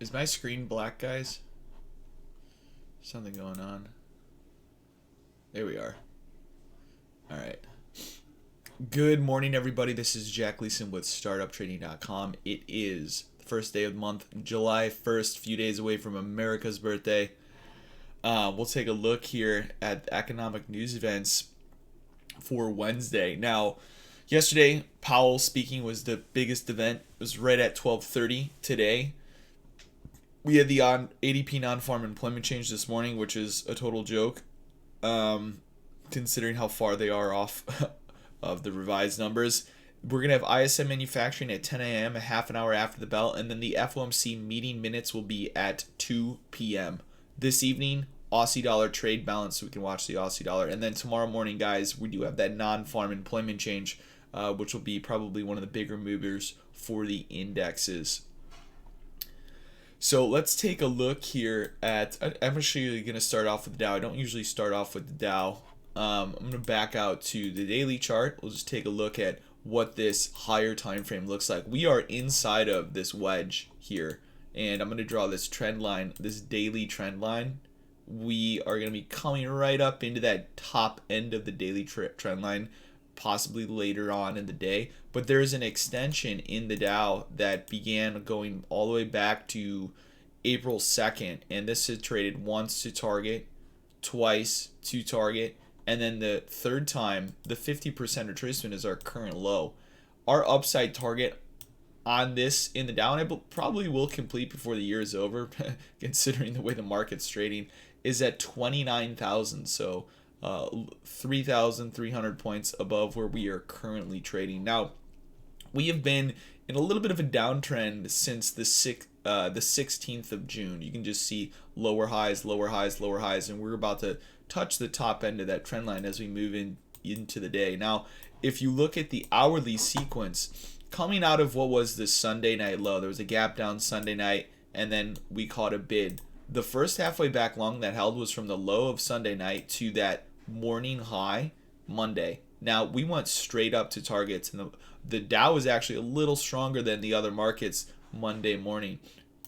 Is my screen black, guys? Something going on. There we are. All right. Good morning, everybody. This is Jack Gleason with Startuptrading.com. It is the first day of the month, July 1st, a few days away from America's birthday. We'll take a look here at economic news events for Wednesday. Now, yesterday, Powell speaking was the biggest event. It was right at 12:30 today. We had the ADP non-farm employment change this morning, which is a total joke, considering how far they are off of the revised numbers. We're going to have ISM manufacturing at 10 a.m., a half an hour after the bell, and then the FOMC meeting minutes will be at 2 p.m. This evening, Aussie dollar trade balance, so we can watch the Aussie dollar. And then tomorrow morning, guys, we do have that non-farm employment change, which will be probably one of the bigger movers for the indexes. So let's take a look here at, I'm actually going to start off with the Dow. I don't usually start off with the Dow. I'm going to back out to the daily chart. We'll just take a look at what this higher time frame looks like. We are inside of this wedge here, and I'm going to draw this trend line, this daily trend line. We are going to be coming right up into that top end of the daily trend line, possibly later on in the day. But there's an extension in the Dow that began going all the way back to April 2nd, and this has traded once to target, twice to target, and then the third time, the 50% retracement is our current low. Our upside target on this in the Dow, and I probably will complete before the year is over, considering the way the market's trading, is at 29,000. So 3,300 points above where we are currently trading. Now, we have been in a little bit of a downtrend since the 16th of June. You can just see lower highs, lower highs, lower highs, and we're about to touch the top end of that trend line as we move into the day. Now, if you look at the hourly sequence, coming out of what was the Sunday night low, there was a gap down Sunday night, and then we caught a bid. The first halfway back long that held was from the low of Sunday night to that morning high Monday. Now, we went straight up to targets, and the Dow was actually a little stronger than the other markets Monday morning.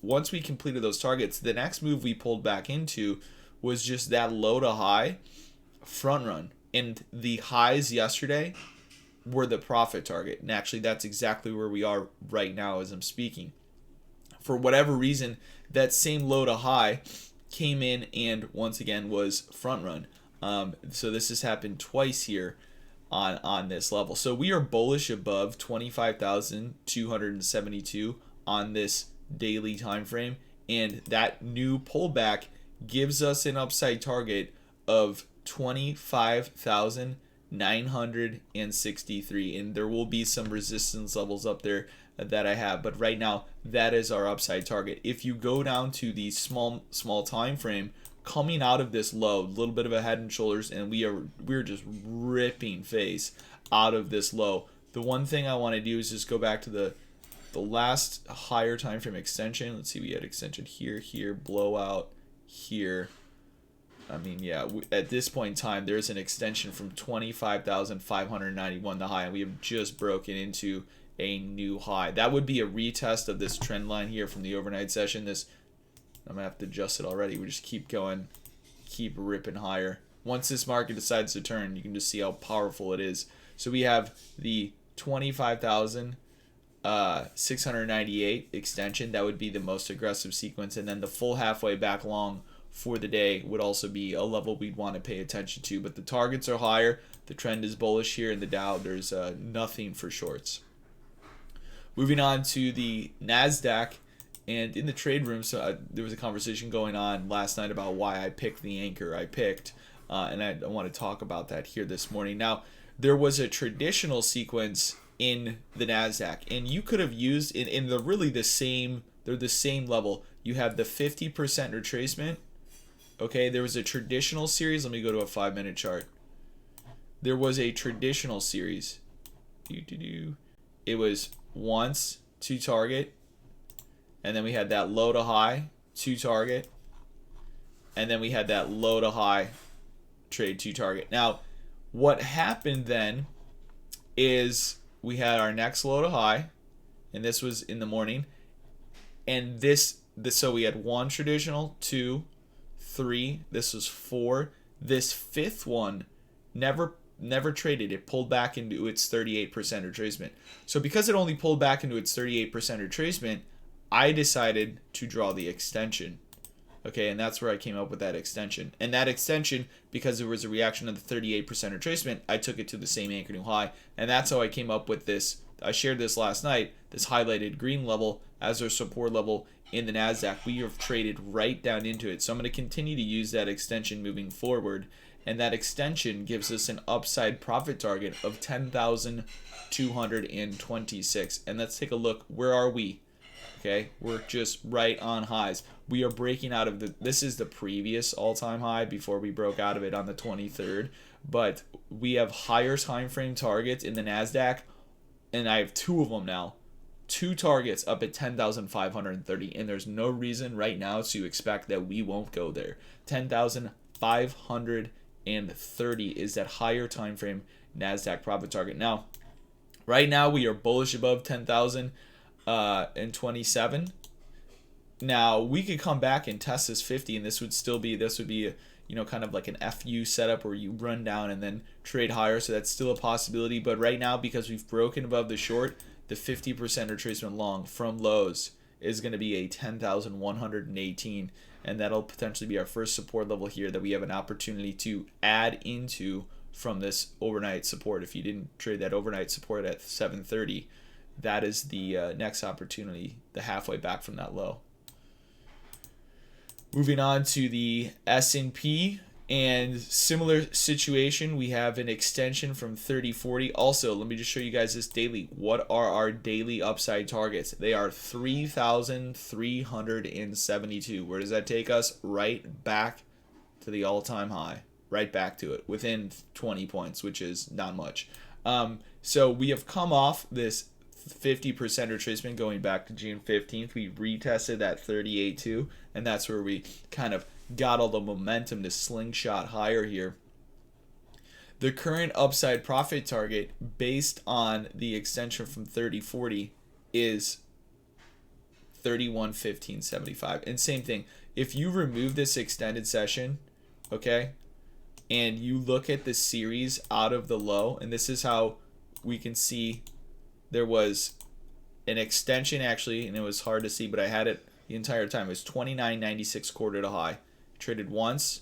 Once we completed those targets, the next move we pulled back into was just that low to high front run. And the highs yesterday were the profit target. And actually, that's exactly where we are right now as I'm speaking. For whatever reason, that same low to high came in and once again was front run. So this has happened twice here on this level. So we are bullish above 25,272 on this daily time frame, and that new pullback gives us an upside target of 25,963, and there will be some resistance levels up there that I have, but right now that is our upside target. If you go down to the small time frame, coming out of this low, a little bit of a head and shoulders, and we're just ripping face out of this low. The one thing I want to do is just go back to the last higher time frame extension. Let's see, we had extension here, blowout here. I mean, yeah, at this point in time, there's an extension from 25,591 the high, and we have just broken into a new high. That would be a retest of this trend line here from the overnight session. I'm gonna have to adjust it already. We just keep going, keep ripping higher. Once this market decides to turn, you can just see how powerful it is. So we have the 25,698 extension. That would be the most aggressive sequence, and then the full halfway back long for the day would also be a level we'd want to pay attention to. But the targets are higher. The trend is bullish here in the Dow. There's nothing for shorts. Moving on to the NASDAQ, and in the trade room, so there was a conversation going on last night about why I picked the anchor I picked, and I want to talk about that here this morning. Now, there was a traditional sequence in the NASDAQ, and you could have used in the really the same, they're the same level. You have the 50% retracement. Okay, there was a traditional series. Let me go to a 5-minute chart. There was a traditional series. It was once to target, and then we had that low to high to target, and then we had that low to high trade to target. Now, what happened then is we had our next low to high, and this was in the morning, and So we had one traditional, two, three. This was four. This fifth one never traded. It pulled back into its 38% retracement. So because it only pulled back into its 38% retracement, I decided to draw the extension. Okay, and that's where I came up with that extension. And that extension, because there was a reaction of the 38% retracement, I took it to the same anchor new high. And that's how I came up with this. I shared this last night, this highlighted green level as our support level in the NASDAQ. We have traded right down into it. So I'm going to continue to use that extension moving forward. And that extension gives us an upside profit target of 10,226. And let's take a look. Where are we? Okay, we're just right on highs. We are breaking out of this is the previous all-time high before we broke out of it on the 23rd. But we have higher time frame targets in the NASDAQ, and I have two of them now. Two targets up at 10,530, and there's no reason right now to expect that we won't go there. 10,530 is that higher time frame NASDAQ profit target. Now, right now we are bullish above 10,027. Now we could come back and test this 50, and this would be a, kind of like an FU setup where you run down and then trade higher. So that's still a possibility. But right now, because we've broken above the short, the 50% retracement long from lows is going to be a 10,118, and that'll potentially be our first support level here that we have an opportunity to add into from this overnight support. If you didn't trade that overnight support at 730, that is the next opportunity, the halfway back from that low. Moving on to the S&P, and similar situation. We have an extension from 3040. Also, let me just show you guys this daily. What are our daily upside targets? They are 3,372. Where does that take us? Right back to the all-time high. Right back to it within 20 points, which is not much. So we have come off this 50% retracement going back to June 15th. We retested that 38.2, and that's where we kind of got all the momentum to slingshot higher here. The current upside profit target based on the extension from 3040 is 3115.75. And same thing, if you remove this extended session, okay, and you look at the series out of the low, and this is how we can see there was an extension actually, and it was hard to see, but I had it the entire time. It was 29.96 quarter to high. It traded once,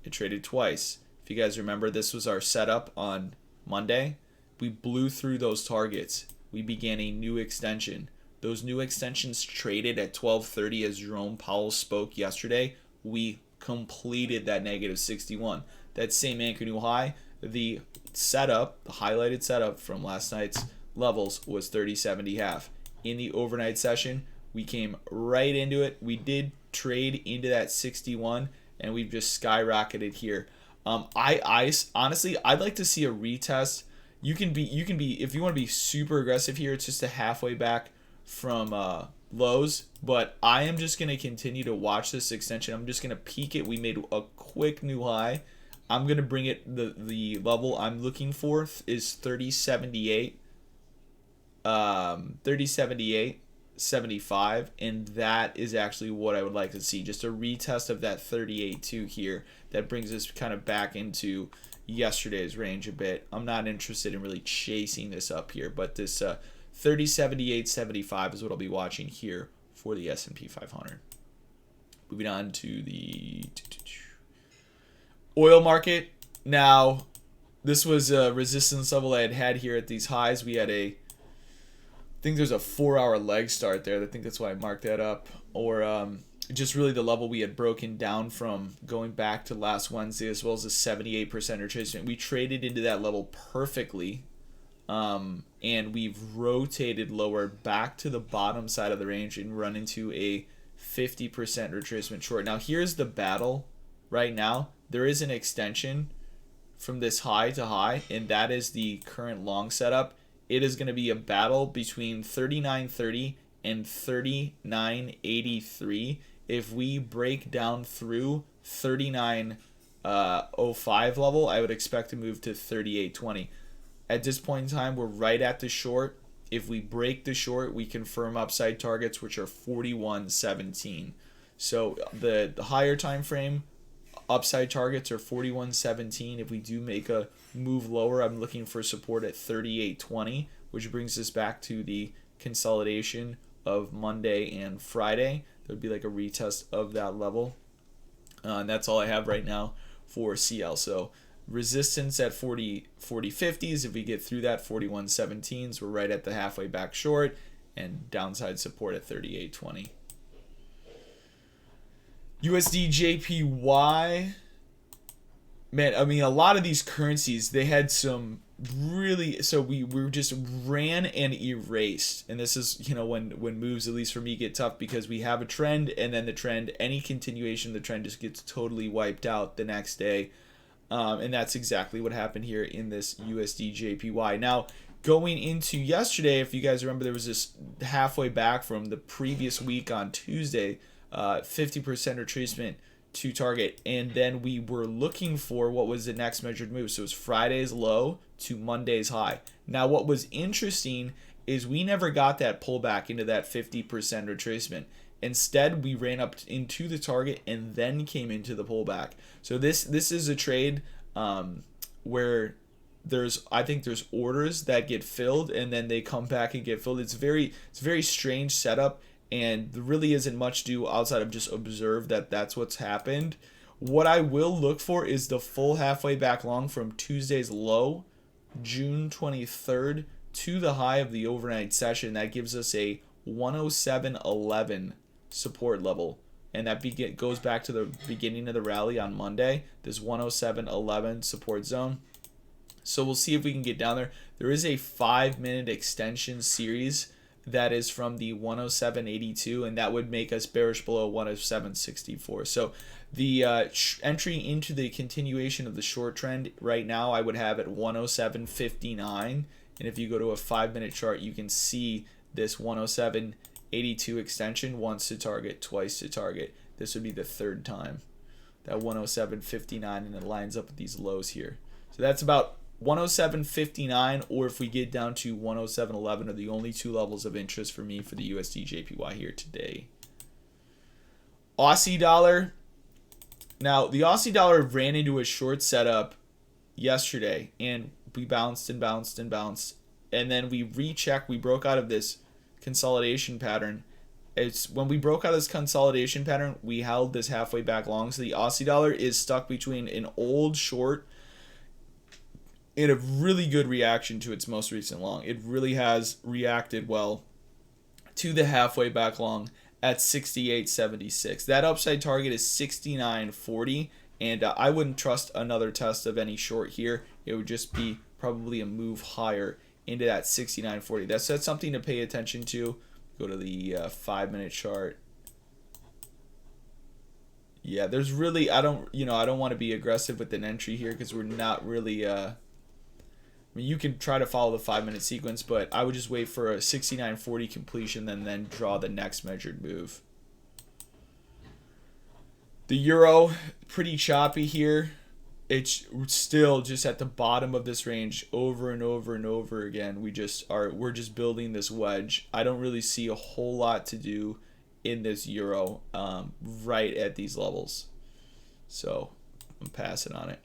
it traded twice. If you guys remember, this was our setup on Monday. We blew through those targets. We began a new extension. Those new extensions traded at 12:30 as Jerome Powell spoke yesterday. We completed that negative 61. That same anchor new high, the setup, the highlighted setup from last night's levels was 30.70.5. In the overnight session, we came right into it. We did trade into that 61, and we've just skyrocketed here. I honestly, I'd like to see a retest. You can be if you want to be super aggressive here, it's just a halfway back from lows, but I am just going to continue to watch this extension. I'm just going to peek it. We made a quick new high. I'm going to bring it, the level I'm looking for is 30.78. 30.78.75, and that is actually what I would like to see. Just a retest of that 38.2 here. That brings us kind of back into yesterday's range a bit. I'm not interested in really chasing this up here, but this 30.78.75 is what I'll be watching here for the S&P 500. Moving on to the oil market. Now, this was a resistance level I had here at these highs. We had I think there's a 4-hour leg start there. I think that's why I marked that up. Or just really the level we had broken down from going back to last Wednesday, as well as a 78% retracement. We traded into that level perfectly. And we've rotated lower back to the bottom side of the range and run into a 50% retracement short. Now, here's the battle right now. There is an extension from this high to high, and that is the current long setup. It is going to be a battle between 39.30 and 39.83. If we break down through 39.05 level, I would expect to move to 38.20. At this point in time, we're right at the short. If we break the short, we confirm upside targets, which are 41.17. So the higher time frame upside targets are 41.17. If we do make a move lower, I'm looking for support at 38.20, which brings us back to the consolidation of Monday and Friday. There would be like a retest of that level. And that's all I have right now for CL. So resistance at 40.50s. If we get through that 41.17s, we're right at the halfway back short, and downside support at 38.20. USDJPY, man, I mean, a lot of these currencies, they had some really, so we just ran and erased. And this is, you know, when moves, at least for me, get tough, because we have a trend, and then the trend, any continuation of the trend just gets totally wiped out the next day. And that's exactly what happened here in this USDJPY. Now, going into yesterday, if you guys remember, there was this halfway back from the previous week on Tuesday, 50% retracement to target, and then we were looking for what was the next measured move. So it was Friday's low to Monday's high. Now, what was interesting is we never got that pullback into that 50% retracement. Instead, we ran up into the target and then came into the pullback. So this is a trade where I think there's orders that get filled and then they come back and get filled. It's a very strange setup, and there really isn't much to do outside of just observe that that's what's happened. What I will look for is the full halfway back long from Tuesday's low, June 23rd, to the high of the overnight session. That gives us a 107.11 support level, and that goes back to the beginning of the rally on Monday, this 107.11 support zone. So we'll see if we can get down there. There is a 5-minute extension series that is from the 107.82, and that would make us bearish below 107.64. So the entry into the continuation of the short trend right now, I would have at 107.59. And if you go to a 5-minute chart, you can see this 107.82 extension, once to target, twice to target. This would be the third time, that 107.59, and it lines up with these lows here. So that's about 107.59, or if we get down to 107.11, are the only two levels of interest for me for the USDJPY here today. Aussie dollar. Now, the Aussie dollar ran into a short setup yesterday, and we bounced and bounced and bounced, and then we rechecked. We broke out of this consolidation pattern. It's when we broke out of this consolidation pattern, we held this halfway back long. So the Aussie dollar is stuck between an old short and a really good reaction to its most recent long. It really has reacted well to the halfway back long at 68.76. That upside target is 69.40, and I wouldn't trust another test of any short here. It would just be probably a move higher into that 69.40. That's something to pay attention to. Go to the 5-minute chart. Yeah, there's really, I don't want to be aggressive with an entry here because we're not really I mean, you can try to follow the 5-minute sequence, but I would just wait for a 69.40 completion and then draw the next measured move. The euro, pretty choppy here. It's still just at the bottom of this range over and over and over again. We're just building this wedge. I don't really see a whole lot to do in this euro right at these levels. So I'm passing on it.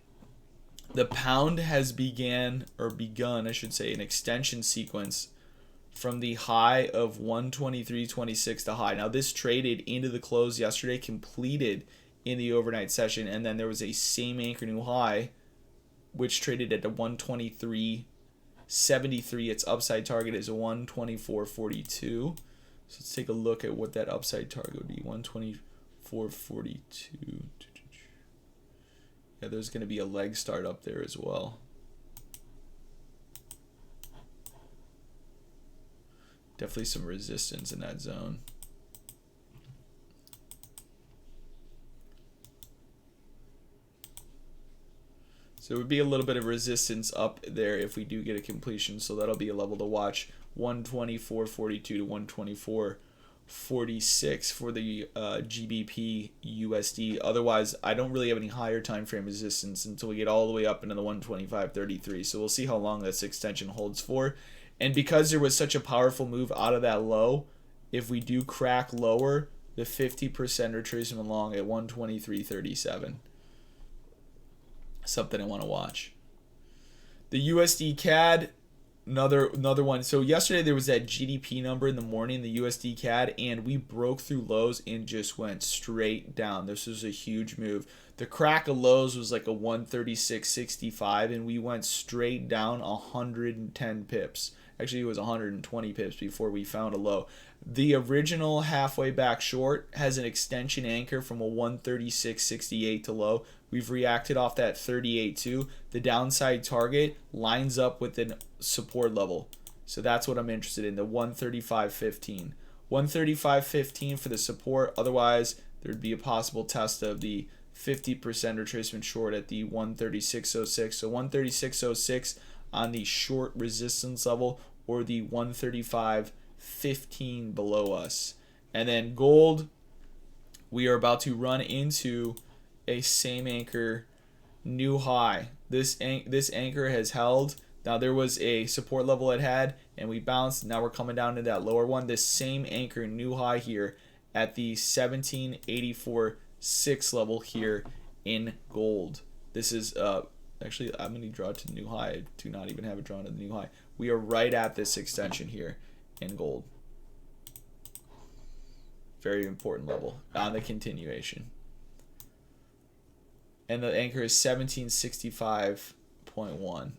The pound has begun, I should say, an extension sequence from the high of 123.26 to high. Now this traded into the close yesterday, completed in the overnight session, and then there was a same anchor new high which traded at the 123.73. Its upside target is 124.42. So let's take a look at what that upside target would be. 124.42. Yeah, there's going to be a leg start up there as well. Definitely some resistance in that zone. So it would be a little bit of resistance up there if we do get a completion. So that'll be a level to watch. 124.42 to 124.46 for the GBP USD. Otherwise, I don't really have any higher time frame resistance until we get all the way up into the 125.33. So we'll see how long this extension holds for. And because there was such a powerful move out of that low, if we do crack lower, the 50% retracement long at 123.37. Something I want to watch. The USDCAD, another one. So yesterday there was that GDP number in the morning, the USDCAD, and we broke through lows and just went straight down. This was a huge move. The crack of lows was like a 136.65, and we went straight down 110 pips. Actually, it was 120 pips before we found a low. The original halfway back short has an extension anchor from a 136.68 to low. We've reacted off that 38.2. The downside target lines up with a support level. So that's what I'm interested in, the 135.15. 135.15 for the support. Otherwise, there'd be a possible test of the 50% retracement short at the 136.06. So 136.06 on the short resistance level, or the 135.15 below us. And then gold, we are about to run into a same anchor new high. This anchor has held. Now there was a support level it had, and we bounced. Now we're coming down to that lower one. This same anchor new high here at the 1784.6 level here in gold. This is actually, I'm going to draw it to the new high. I do not even have it drawn to the new high. We are right at this extension here in gold. Very important level on the continuation. And the anchor is 1765.1.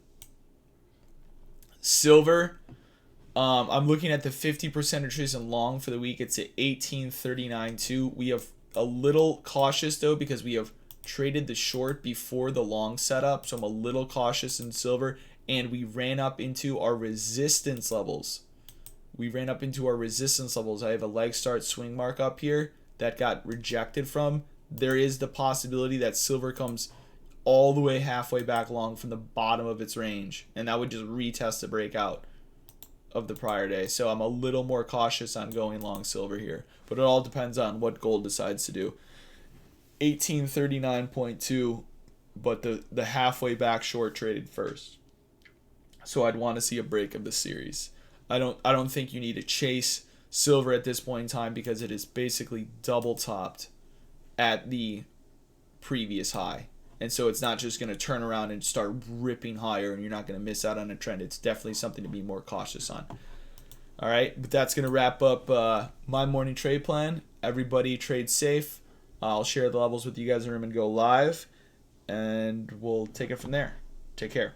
Silver, I'm looking at the 50% retracement long for the week. It's at 1839.2. We have a little cautious though because we have traded the short before the long setup, so I'm a little cautious in silver. And we ran up into our resistance levels. I have a leg start swing mark up here that got rejected from. There is the possibility that silver comes all the way halfway back long from the bottom of its range, and that would just retest the breakout of the prior day. So I'm a little more cautious on going long silver here, but it all depends on what gold decides to do. 1839.2, but the halfway back short traded first. So I'd want to see a break of the series. I don't think you need to chase silver at this point in time because it is basically double topped at the previous high. And so it's not just going to turn around and start ripping higher and you're not going to miss out on a trend. It's definitely something to be more cautious on. All right, but that's going to wrap up my morning trade plan. Everybody trade safe. I'll share the levels with you guys in the room and go live, and we'll take it from there. Take care.